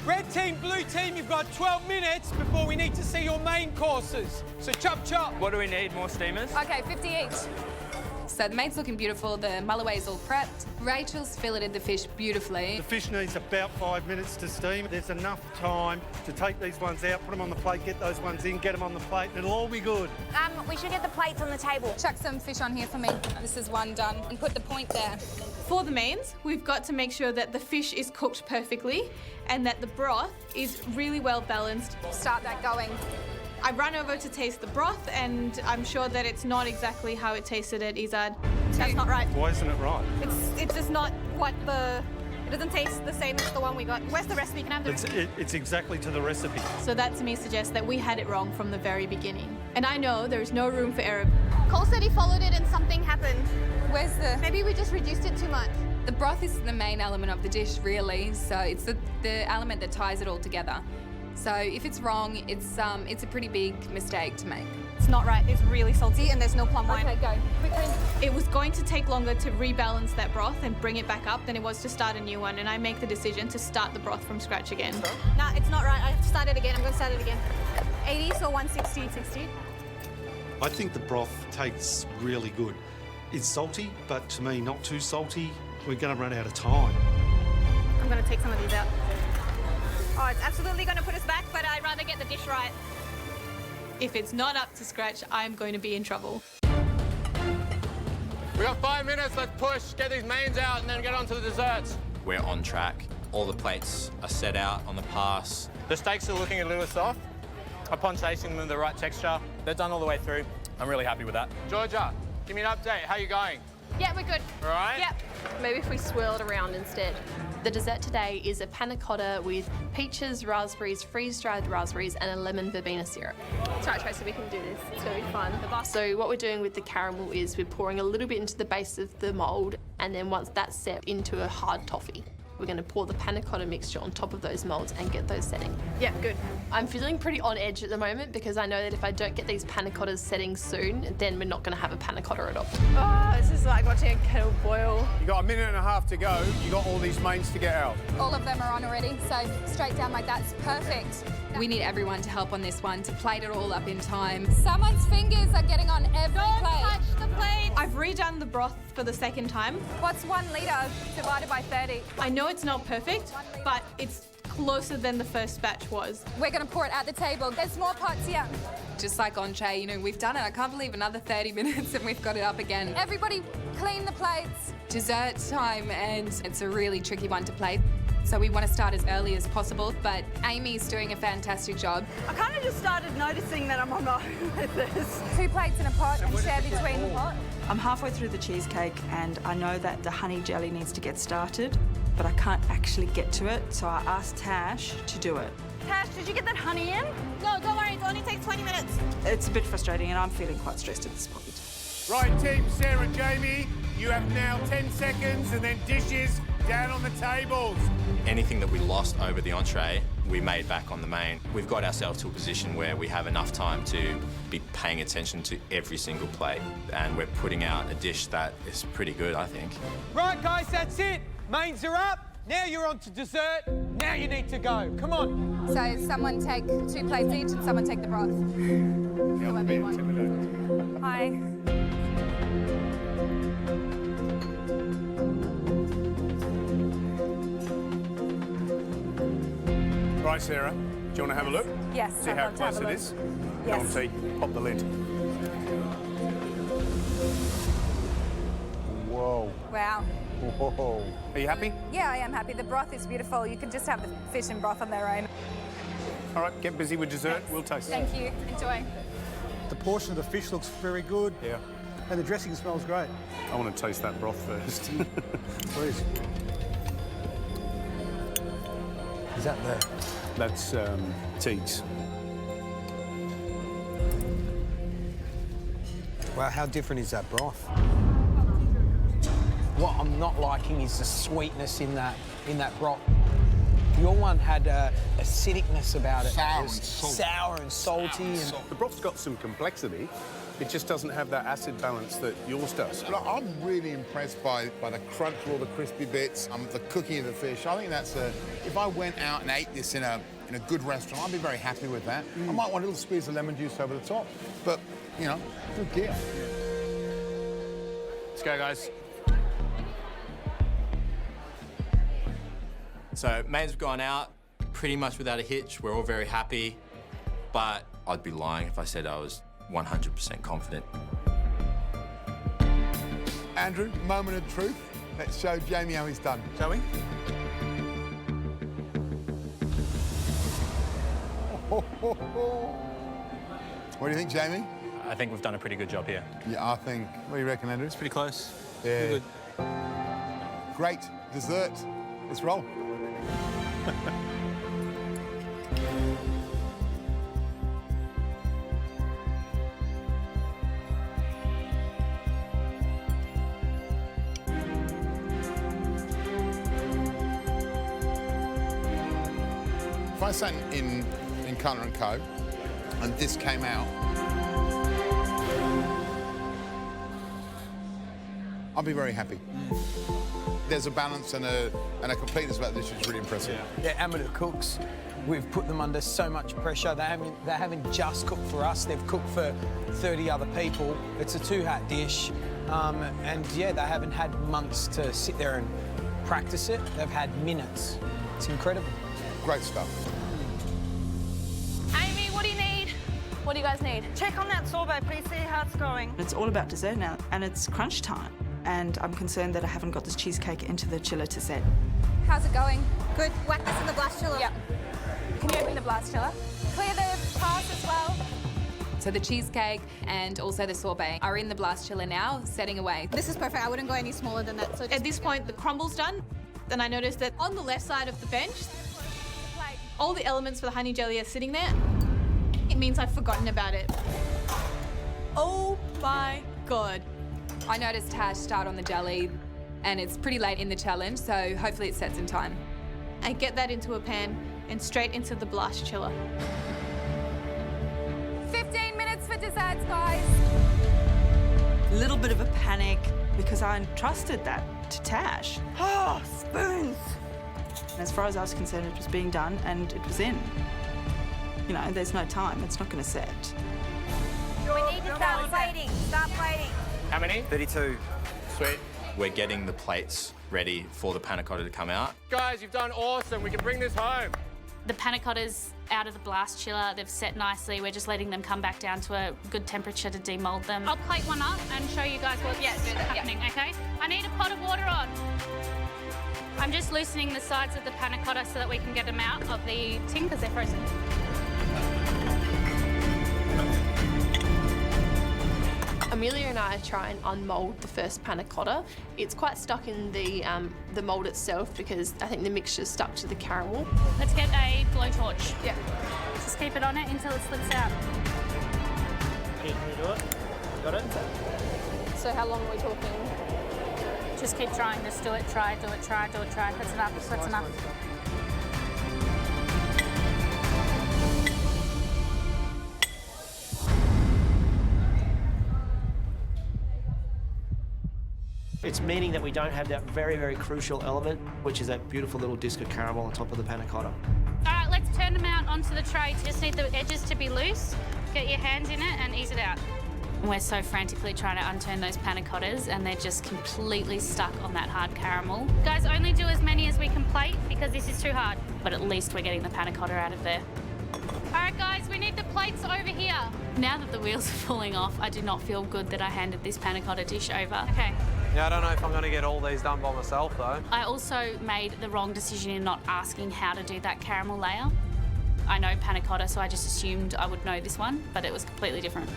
Red team, blue team, you've got 12 minutes before we need to see your main courses. So chop, chop. What do we need? More steamers? Okay, 50 each. So the mate's looking beautiful, the mulloway's all prepped. Rachel's filleted the fish beautifully. The fish needs about 5 minutes to steam. There's enough time to take these ones out, put them on the plate, get those ones in, get them on the plate, and it'll all be good. We should get the plates on the table. Chuck some fish on here for me. This is one done. And put the point there. For the mains, we've got to make sure that the fish is cooked perfectly and that the broth is really well balanced. Start that going. I run over to taste the broth and I'm sure that it's not exactly how it tasted at Izard. That's not right. Why isn't it right? It's just not what the... It doesn't taste the same as the one we got. Where's the recipe? Can I have the... It's exactly to the recipe. So that to me suggests that we had it wrong from the very beginning. And I know there's no room for error. Cole said he followed it and something happened. Where's the... Maybe we just reduced it too much. The broth is the main element of the dish, really. So it's the element that ties it all together. So if it's wrong, it's a pretty big mistake to make. It's not right. It's really salty and there's no plum wine. Okay, go. Quickly. It was going to take longer to rebalance that broth and bring it back up than it was to start a new one, and I make the decision to start the broth from scratch again. Nah, it's not right. I have to start it again. I'm going to start it again. 80, so 160, 60. I think the broth tastes really good. It's salty, but to me, not too salty. We're going to run out of time. I'm going to take some of these out. Oh, it's absolutely going to put us back, but I'd rather get the dish right. If it's not up to scratch, I'm going to be in trouble. We got 5 minutes, let's push, get these mains out and then get on to the desserts. We're on track. All the plates are set out on the pass. The steaks are looking a little soft. Upon tasting them, the right texture. They're done all the way through. I'm really happy with that. Georgia, give me an update. How you going? Yeah, we're good. All right? Yep. Maybe if we swirl it around instead. The dessert today is a panna cotta with peaches, raspberries, freeze-dried raspberries, and a lemon verbena syrup. That's right, Tracy, we can do this. It's going to be fun. So what we're doing with the caramel is we're pouring a little bit into the base of the mould, and then once that's set into a hard toffee, we're going to pour the panna cotta mixture on top of those moulds and get those setting. Yeah, good. I'm feeling pretty on edge at the moment because I know that if I don't get these panna cottas setting soon, then we're not going to have a panna cotta at all. Oh, this is like watching a kettle boil. You got a minute and a half to go. You got all these mains to get out. All of them are on already, so straight down like that's perfect. We need everyone to help on this one to plate it all up in time. Someone's fingers are getting on every plate. Touch the plate. I've redone the broth for the second time. What's 1 litre divided by 30? I know it's not perfect, but it's closer than the first batch was. We're going to pour it at the table. There's more pots here. Just like entree, you know, we've done it. I can't believe another 30 minutes and we've got it up again. Everybody clean the plates. Dessert time, and it's a really tricky one to plate. So we want to start as early as possible, but Amy's doing a fantastic job. I kind of just started noticing that I'm on my own with this. 2 plates in a pot and share between the pot. I'm halfway through the cheesecake and I know that the honey jelly needs to get started, but I can't actually get to it, so I asked Tash to do it. Tash, did you get that honey in? No, don't worry. It only takes 20 minutes. It's a bit frustrating and I'm feeling quite stressed at this point. Right, team Sarah, Jamie, you have now 10 seconds and then dishes down on the tables. Anything that we lost over the entree, we made back on the main. We've got ourselves to a position where we have enough time to be paying attention to every single plate, and we're putting out a dish that is pretty good, I think. Right, guys, that's it. Mains are up. Now you're on to dessert. Now you need to go. Come on. So someone take 2 plates each and someone take the broth. Hi. Right, Sarah, do you want to have a look? Yes. See how close it is? Yes. Go and see. Pop the lid. Whoa. Wow. Whoa. Are you happy? Yeah, I am happy. The broth is beautiful. You could just have the fish and broth on their own. All right, get busy with dessert. Thanks. We'll taste it. Thank you. Enjoy. The portion of the fish looks very good. Yeah. And the dressing smells great. I want to taste that broth first. Please. Is that there? That's Teague's. Wow, how different is that broth? What I'm not liking is the sweetness in that broth. Your one had acidicness about it. Sour and salty. The broth's got some complexity, It just doesn't have that acid balance that yours does. Look, I'm really impressed by the crunch of all the crispy bits, the cooking of the fish. I think that's if I went out and ate this in a good restaurant, I'd be very happy with that. I might want a little squeeze of lemon juice over the top, but, you know, good gear. Let's go, guys. So, mains have gone out pretty much without a hitch. We're all very happy, but I'd be lying if I said I was 100% confident. Andrew, moment of truth. Let's show Jamie how he's done. Shall we? What do you think, Jamie? I think we've done a pretty good job here. Yeah, I think. What do you reckon, Andrew? It's pretty close. Yeah. Pretty good. Great dessert. Let's roll. If I sat in Cutler & Co. and this came out, I'd be very happy. There's a balance and a completeness about this which is really impressive. They're amateur cooks. We've put them under so much pressure. They haven't just cooked for us. They've cooked for 30 other people. It's a two-hat dish. And yeah, they haven't had months to sit there and practice it. They've had minutes. It's incredible. Great stuff. Amy, what do you need? What do you guys need? Check on that sorbet, please see how it's going. It's all about dessert now, and it's crunch time. And I'm concerned that I haven't got this cheesecake into the chiller to set. How's it going? Good. Whack this in the blast chiller. Yep. Can you open the blast chiller? Clear the pass as well. So the cheesecake and also the sorbet are in the blast chiller now, setting away. This is perfect. I wouldn't go any smaller than that. So at this point, the crumble's done. Then I noticed that on the left side of the bench, all the elements for the honey jelly are sitting there. It means I've forgotten about it. Oh my God. I noticed Tash start on the jelly and it's pretty late in the challenge, so hopefully it sets in time. I get that into a pan and straight into the blast chiller. 15 minutes for desserts, guys. A little bit of a panic because I entrusted that to Tash. Oh, spoons. As far as I was concerned, it was being done and it was in. You know, there's no time. It's not going to set. We need to start plating. Start plating. How many? 32. Sweet. We're getting the plates ready for the panna cotta to come out. Guys, you've done awesome. We can bring this home. The panna cotta's out of the blast chiller. They've set nicely. We're just letting them come back down to a good temperature to demold them. I'll plate one up and show you guys what's happening, okay? I need a pot of water on. I'm just loosening the sides of the panna cotta so that we can get them out of the tin because they're frozen. Amelia and I are trying to unmould the first panna cotta. It's quite stuck in the mould itself because I think the mixture's stuck to the caramel. Let's get a blowtorch. Yeah. Just keep it on it until it slips out. Can you do it? Got it? So how long are we talking? Just keep trying. Just do it, try, do it, try, do it, try. That's enough. That's enough. It's meaning that we don't have that very, very crucial element, which is that beautiful little disc of caramel on top of the panna cotta. All right, let's turn them out onto the tray. Just need the edges to be loose. Get your hands in it and ease it out. We're so frantically trying to unturn those panna cottas and they're just completely stuck on that hard caramel. Guys, only do as many as we can plate because this is too hard. But at least we're getting the panna cotta out of there. All right, guys, we need the plates over here. Now that the wheels are falling off, I do not feel good that I handed this panna cotta dish over. Okay. Yeah, I don't know if I'm going to get all these done by myself, though. I also made the wrong decision in not asking how to do that caramel layer. I know panna cotta, so I just assumed I would know this one, but it was completely different.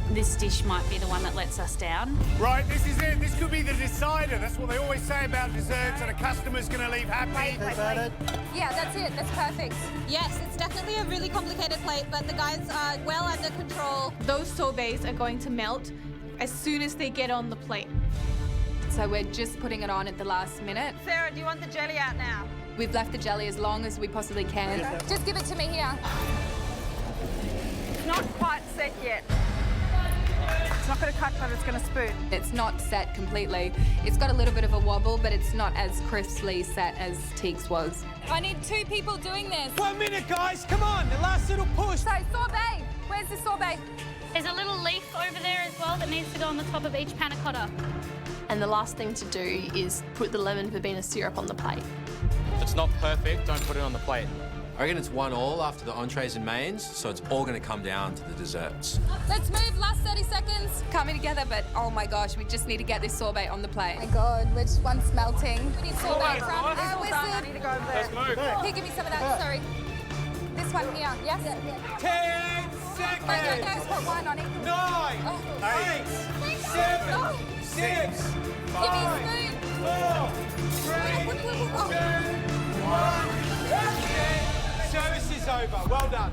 This dish might be the one that lets us down. Right, this is it. This could be the decider. That's what they always say about desserts, and a customer's going to leave happy. Yeah, that's it. That's perfect. Yes, it's definitely a really complicated plate, but the guys are well under control. Those sorbets are going to melt as soon as they get on the plate. So we're just putting it on at the last minute. Sarah, do you want the jelly out now? We've left the jelly as long as we possibly can. Just give it to me here. It's not quite set yet. not going to cut, but it's going to spoon. It's not set completely. It's got a little bit of a wobble, but it's not as crisply set as Teague's was. I need 2 people doing this. 1 minute, guys. Come on, the last little push. So, sorbet. Where's the sorbet? There's a little leaf over there as well that needs to go on the top of each panna cotta. And the last thing to do is put the lemon verbena syrup on the plate. If it's not perfect, don't put it on the plate. I reckon it's 1-1 after the entrees and mains, so it's all going to come down to the desserts. Let's move, last 30 seconds. Coming together, but oh my gosh, we just need to get this sorbet on the plate. Oh my God, which one's melting? We need sorbet from I need to go over there. Let's move. Here, give me some of that, sorry. This one here, yes? 10 seconds. Go, put 1 on it. 9, 8, 7, 6, 5, Give me a spoon. 4, 3, 2, 1. That's it. Service is over. Well done.